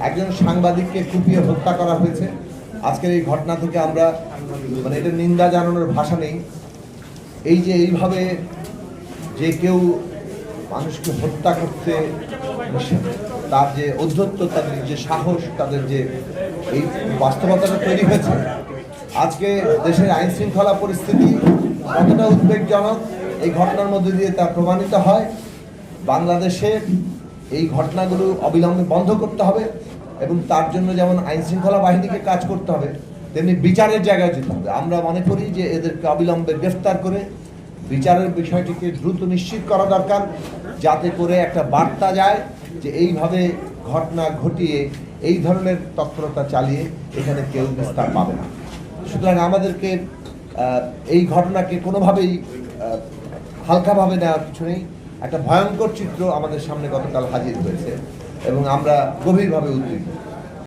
একজন সাংবাদিককে কুপিয়ে হত্যা করা হয়েছে। আজকের এই ঘটনা থেকে আমরা এটা নিন্দা জানানোর ভাষা নেই। এই যে এইভাবে যে কেউ মানুষকে হত্যা করতে, তার যে ঔদ্ধত্য, তাদের যে সাহস, তাদের যে এই বাস্তবতাটা তৈরি হয়েছে, আজকে দেশের আইন শৃঙ্খলা পরিস্থিতি কতটা উদ্বেগজনক এই ঘটনার মধ্যে দিয়ে তা প্রমাণিত হয়। বাংলাদেশে এই ঘটনাগুলো অবিলম্বে বন্ধ করতে হবে এবং তার জন্য যেমন আইন শৃঙ্খলা বাহিনীকে কাজ করতে হবে, তেমনি বিচারের জায়গায় যেতে হবে। আমরা মনে করি যে এদেরকে অবিলম্বে গ্রেফতার করে বিচারের বিষয়টিকে দ্রুত নিশ্চিত করা দরকার, যাতে করে একটা বার্তা যায় যে এইভাবে ঘটনা ঘটিয়ে এই ধরনের তৎপরতা চালিয়ে এখানে কেউ বিস্তার পাবে না। সুতরাং আমাদেরকে এই ঘটনাকে কোনোভাবেই হালকাভাবে নেওয়ার কিছু নেই। একটা ভয়ঙ্কর চিত্র আমাদের সামনে গতকাল হাজির হয়েছে এবং আমরা গভীরভাবে উদ্বিগ্ন।